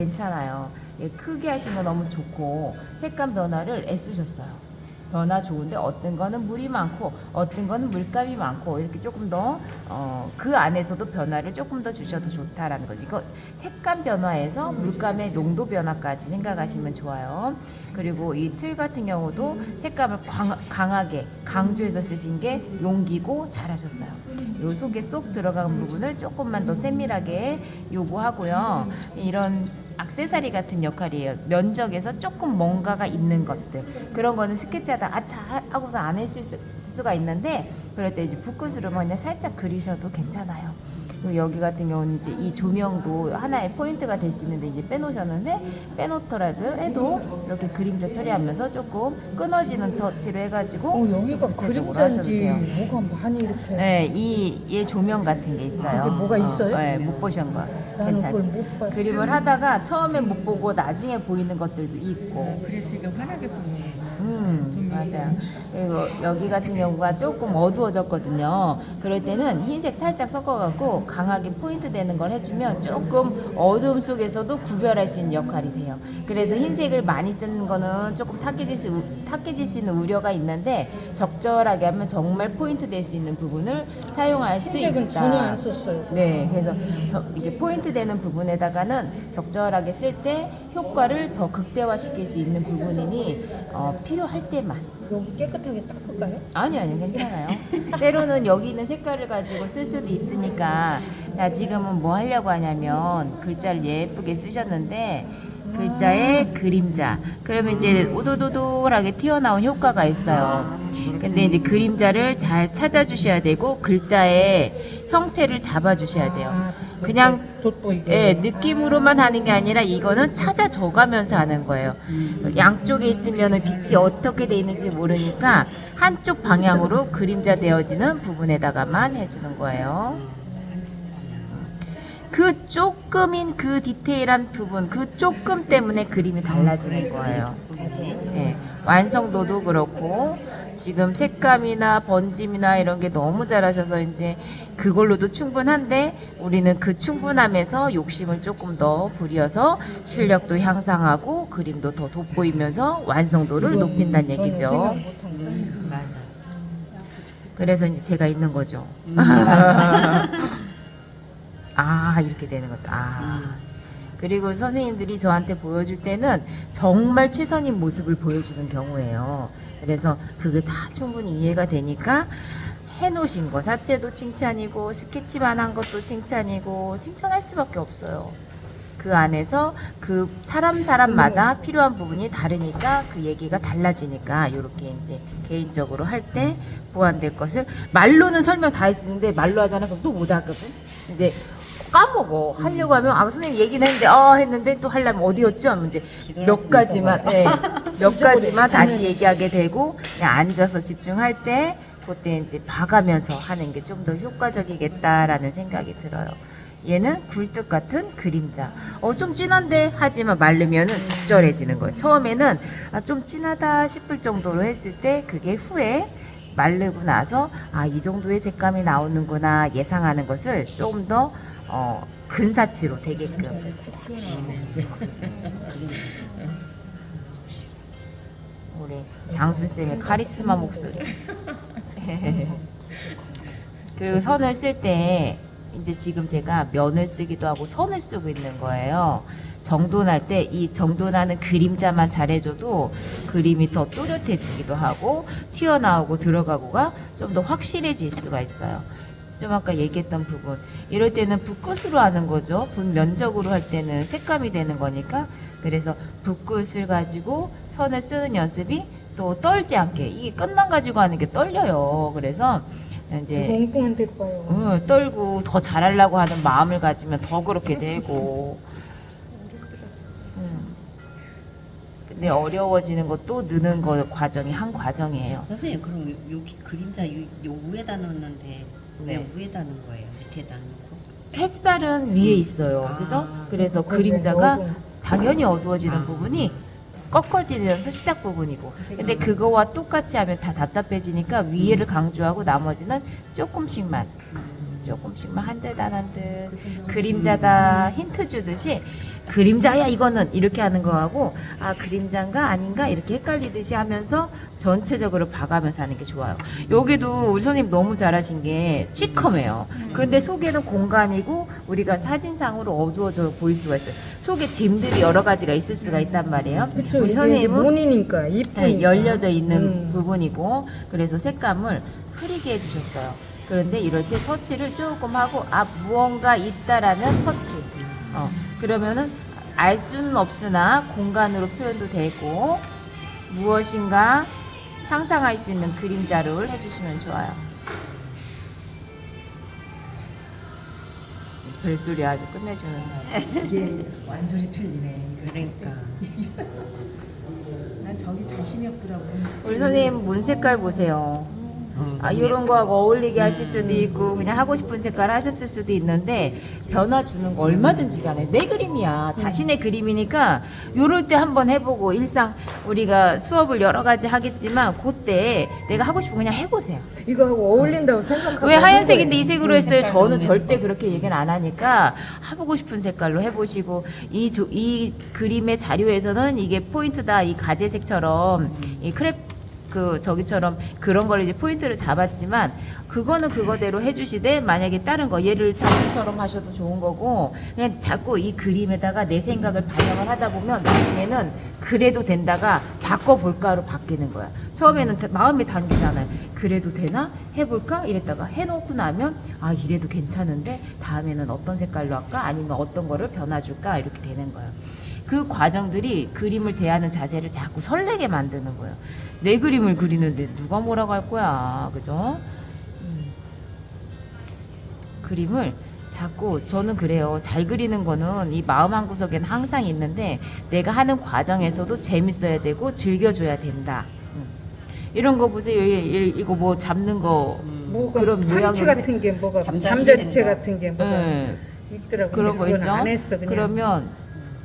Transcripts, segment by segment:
괜찮아요. 예, 크게 하시면 너무 좋고 색감 변화를 애쓰셨어요. 변화 좋은데 어떤 거는 물이 많고 어떤 거는 물감이 많고 이렇게 조금 더 그 안에서도 변화를 조금 더 주셔도 좋다라는 거지. 이거 색감 변화에서 물감의 농도 변화까지 생각하시면 좋아요. 그리고 이 틀 같은 경우도 색감을 강하게 강조해서 쓰신 게 용기고 잘하셨어요. 요 속에 쏙 들어간 부분을 조금만 더 세밀하게 요구하고요. 이런 액세서리 같은 역할이에요. 면적에서 조금 뭔가가 있는 것들, 그런 거는 스케치하다 아차 하고서 안 했을 수가 있는데, 그럴 때 이제 붓끝으로 그냥 살짝 그리셔도 괜찮아요. 그리고 여기 같은 경우는 이제 이 조명도 하나의 포인트가 될 수 있는데 이제 빼놓으셨는데, 빼놓더라도 해도 이렇게 그림자 처리하면서 조금 끊어지는 터치로 해가지고 여기가 구체적으로 하셔도 돼요. 그림자인지 뭐가 많이 이렇게. 네, 얘 조명 같은 게 있어요. 이게 뭐가 있어요? 네, 못 보신 거. 나는 그걸 못 봤어. 그림을 하다가 처음에 못 보고 나중에 보이는 것들도 있고. 그래서 이게 환하게 보이는 맞아요. 그리고 여기 같은 경우가 조금 어두워졌거든요. 그럴 때는 흰색 살짝 섞어갖고 강하게 포인트 되는 걸 해주면 조금 어두움 속에서도 구별할 수 있는 역할이 돼요. 그래서 흰색을 많이 쓰는 거는 조금 탁해질 수 있는 우려가 있는데, 적절하게 하면 정말 포인트 될 수 있는 부분을 사용할 수 있다. 흰색은 전혀 안 썼어요. 네, 그래서 이게 포인트 되는 부분에다가는 적절하게 쓸 때 효과를 더 극대화시킬 수 있는 부분이니 필요할 때만. 여기 깨끗하게 닦을까요? 아니요, 괜찮아요. 때로는 여기 있는 색깔을 가지고 쓸 수도 있으니까. 야, 지금은 뭐 하려고 하냐면 글자를 예쁘게 쓰셨는데 글자에 그림자, 그러면 이제 오도도돌하게 튀어나온 효과가 있어요. 근데 이제 그림자를 잘 찾아주셔야 되고 글자의 형태를 잡아주셔야 돼요. 그냥 돋보이게. 느낌으로만 하는 게 아니라 이거는 찾아 줘가면서 하는 거예요. 양쪽에 있으면 빛이 어떻게 돼 있는지 모르니까 한쪽 방향으로 그림자 되어지는 부분에다가만 해주는 거예요. 그 조금인 그 디테일한 부분, 그 조금 때문에 그림이 달라지는 거예요. 네, 완성도도 그렇고 지금 색감이나 번짐이나 이런 게 너무 잘하셔서 이제 그걸로도 충분한데, 우리는 그 충분함에서 욕심을 조금 더 부려서 실력도 향상하고 그림도 더 돋보이면서 완성도를 높인다는 얘기죠. 그래서 이제 제가 있는 거죠. 아, 이렇게 되는 거죠. 그리고 선생님들이 저한테 보여줄 때는 정말 최선인 모습을 보여주는 경우예요. 그래서 그게 다 충분히 이해가 되니까 해놓으신 거 자체도 칭찬이고, 스케치만 한 것도 칭찬이고, 칭찬할 수밖에 없어요. 그 안에서 그 사람마다 필요한 부분이 다르니까 그 얘기가 달라지니까, 이렇게 이제 개인적으로 할 때 보완될 것을 말로는 설명 다 할 수 있는데, 말로 하잖아. 그럼 또 못 하거든. 이제 까먹어. 하려고 하면 선생님 얘기는 했는데 또 하려면 어디였죠? 하면 이제 몇 가지만 몇 가지만 다시 얘기하게 되고, 그냥 앉아서 집중할 때 그때 이제 봐가면서 하는 게 좀 더 효과적이겠다라는 생각이 들어요. 얘는 굴뚝 같은 그림자. 좀 진한데 하지만 마르면은 적절해지는 거예요. 처음에는 좀 진하다 싶을 정도로 했을 때, 그게 후에 마르고 나서 이 정도의 색감이 나오는구나 예상하는 것을 좀 더 근사치로 되게끔. 우리 장순쌤의 카리스마 목소리. 그리고 선을 쓸 때 이제 지금 제가 면을 쓰기도 하고 선을 쓰고 있는 거예요. 정돈할 때 이 정돈하는 그림자만 잘해줘도 그림이 더 또렷해지기도 하고 튀어나오고 들어가고가 좀 더 확실해질 수가 있어요. 좀 아까 얘기했던 부분, 이럴 때는 붓끝으로 하는 거죠. 붓 면적으로 할 때는 색감이 되는 거니까. 그래서 붓끝을 가지고 선을 쓰는 연습이 또 떨지 않게, 이게 끝만 가지고 하는 게 떨려요. 그래서 이제 엉뚱한 데로 봐요. 떨고 더 잘하려고 하는 마음을 가지면 더 그렇게 되고. 근데 어려워지는 것도 느는 거 과정이 한 과정이에요. 선생님, 그럼 여기 그림자 요 위에다 넣는데 왜 네. 위에다 넣은 거예요? 밑에다 넣고? 햇살은 위에 있어요. 그죠? 그래서 그림자가 당연히 어두워지는 부분이 꺾어지면서 시작 부분이고, 근데 그거와 똑같이 하면 다 답답해지니까 위에를 강조하고 나머지는 조금씩만 조금씩만 한 듯 안 한 듯 그림자다 힌트 주듯이 그림자야 이거는 이렇게 하는 거하고 아 그림자인가 아닌가 이렇게 헷갈리듯이 하면서 전체적으로 봐가면서 하는 게 좋아요. 여기도 우리 선생님 너무 잘하신 게 시커매요. 근데 속에는 공간이고 우리가 사진상으로 어두워져 보일 수가 있어요. 속에 짐들이 여러 가지가 있을 수가 있단 말이에요. 그쵸. 우리 이게 이제 선생님은 문이니까 네, 이쁘니까. 열려져 있는 부분이고 그래서 색감을 흐리게 해주셨어요. 그런데 이럴 때 터치를 조금 하고 아 무언가 있다라는 터치. 그러면은 알 수는 없으나 공간으로 표현도 되고 무엇인가 상상할 수 있는 그림자를 해주시면 좋아요. 별소리 아주 끝내주는. 이게 완전히 틀리네. 그러니까 난 저기 자신이 없더라고. 우리 선생님 문 색깔 보세요. 아, 이런 거하고 어울리게 하실 수도 있고 그냥 하고 싶은 색깔 하셨을 수도 있는데 변화 주는 거 얼마든지 간에 내 그림이야. 자신의 그림이니까 요럴 때 한번 해보고 일상 우리가 수업을 여러 가지 하겠지만 그때 내가 하고 싶은 거 그냥 해보세요. 이거하고 어울린다고 생각하고 왜 하는 하얀색인데 이 거예요. 색으로 했어요? 색깔 저는 없는 절대 거. 그렇게 얘기는 안 하니까 해보고 싶은 색깔로 해보시고 이 그림의 자료에서는 이게 포인트다. 이 가제색처럼 이 크랩 저기처럼 그런 걸 이제 포인트를 잡았지만 그거는 그거대로 해주시되 만약에 다른 거 얘를 단순처럼 하셔도 좋은 거고 그냥 자꾸 이 그림에다가 내 생각을 반영을 하다 보면 나중에는 그래도 된다가 바꿔볼까로 바뀌는 거야. 처음에는 마음이 당기잖아요. 그래도 되나? 해볼까? 이랬다가 해놓고 나면 아 이래도 괜찮은데 다음에는 어떤 색깔로 할까? 아니면 어떤 거를 변화줄까? 이렇게 되는 거예요. 그 과정들이 그림을 대하는 자세를 자꾸 설레게 만드는 거예요. 내 그림을 그리는데 누가 뭐라고 할 거야. 그죠? 그림을 자꾸 저는 그래요. 잘 그리는 거는 이 마음 한구석에는 항상 있는데 내가 하는 과정에서도 재밌어야 되고 즐겨줘야 된다. 이런 거 보세요. 이거 뭐 잡는 거 뭐가 그런 파리채 모양으로 같은 게 뭐가 잠자리 잠자리채 된다. 같은 게 뭐가 있더라고. 그런 거 그건 있죠. 안 했어 그냥. 그러면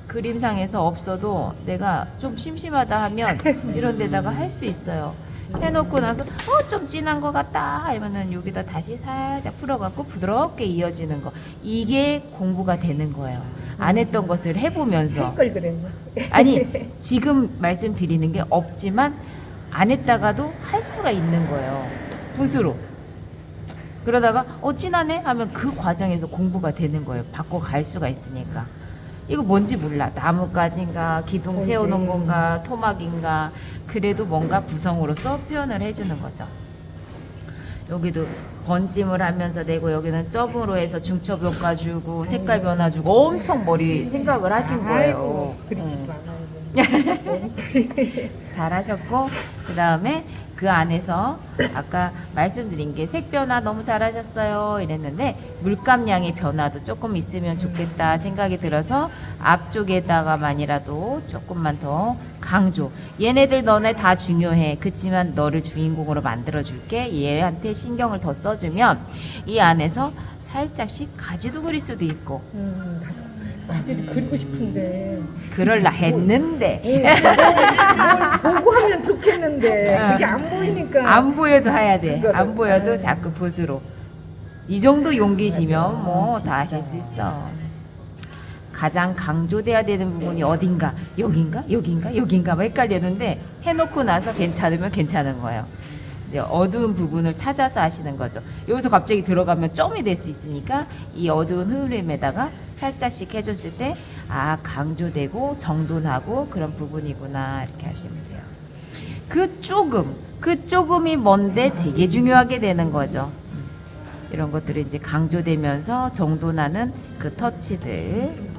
그림상에서 없어도 내가 좀 심심하다 하면 이런 데다가 할 수 있어요. 해놓고 나서 좀 진한 것 같다 이러면은 여기다 다시 살짝 풀어갖고 부드럽게 이어지는 거 이게 공부가 되는 거예요. 안 했던 것을 해보면서 색깔 그래. 아니 지금 말씀드리는 게 없지만 안 했다가도 할 수가 있는 거예요. 붓으로. 그러다가 진하네 하면 그 과정에서 공부가 되는 거예요. 바꿔갈 수가 있으니까. 이거 뭔지 몰라. 나뭇가지인가 기둥 세워놓은 건가 토막인가 그래도 뭔가 구성으로서 표현을 해주는 거죠. 여기도 번짐을 하면서 내고 여기는 점으로 해서 중첩 효과 주고 색깔 변화 주고 엄청 머리 생각을 하신 거예요. 아이고, 그러지 말아요. 몸뚱이. 잘하셨고 그 다음에 그 안에서 아까 말씀드린 게 색 변화 너무 잘하셨어요 이랬는데 물감량의 변화도 조금 있으면 좋겠다 생각이 들어서 앞쪽에다가만이라도 조금만 더 강조. 얘네들 너네 다 중요해. 그치만 너를 주인공으로 만들어줄게. 얘한테 신경을 더 써주면 이 안에서 살짝씩 가지도 그릴 수도 있고 나도 가지를 그리고 싶은데 그럴라 했는데 뭘 보고 하면 좋겠는데 그게 안 보이니까. 안 보여도 해야 돼. 그거를. 안 보여도 아유. 자꾸 붓으로. 이 정도 용기시면 뭐 다 하실 수 있어. 가장 강조돼야 되는 부분이 어딘가, 여긴가, 여긴가, 여긴가 막 헷갈렸는데 해놓고 나서 괜찮으면 괜찮은 거예요. 이제 어두운 부분을 찾아서 하시는 거죠. 여기서 갑자기 들어가면 점이 될 수 있으니까 이 어두운 흐름에다가 살짝씩 해줬을 때 아 강조되고 정돈하고 그런 부분이구나 이렇게 하시면 돼요. 그 조금이 뭔데 되게 중요하게 되는 거죠. 이런 것들이 이제 강조되면서 정돈하는 그 터치들.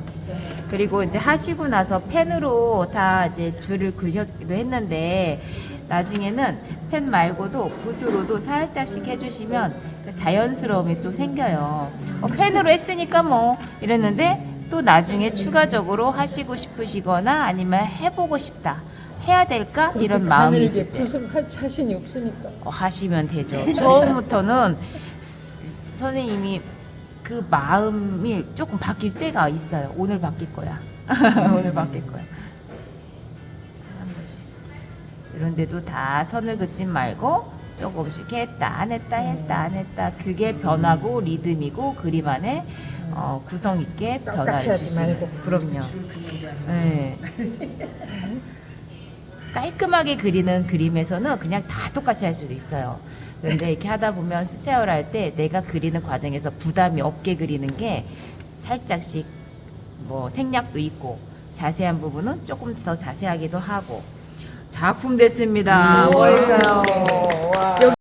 그리고 이제 하시고 나서 펜으로 다 이제 줄을 그리기도 했는데 나중에는 펜 말고도 붓으로도 살짝씩 해주시면 자연스러움이 또 생겨요. 펜으로 했으니까 뭐 이랬는데 또 나중에 추가적으로 하시고 싶으시거나 아니면 해보고 싶다. 해야 될까? 이런 마음이 있을 때 붓을 할 자신이 없으니까. 하시면 되죠. 처음부터는 선생님이 그 마음이 조금 바뀔 때가 있어요. 오늘 바뀔 거야. 오늘 바뀔 거야. 한 번씩. 이런 데도 다 선을 긋지 말고 조금씩 했다 안 했다 했다 안 했다 그게 변하고 리듬이고 그림 안에 구성 있게 변화를 똑같이 하지 주시는 말고. 그럼요. 줄을 그리는 네. 깔끔하게 그리는 그림에서는 그냥 다 똑같이 할 수도 있어요. 근데 이렇게 하다 보면 수채화를 할 때 내가 그리는 과정에서 부담이 없게 그리는 게 살짝씩 뭐 생략도 있고 자세한 부분은 조금 더 자세하기도 하고 작품 됐습니다. 멋있어요. 와.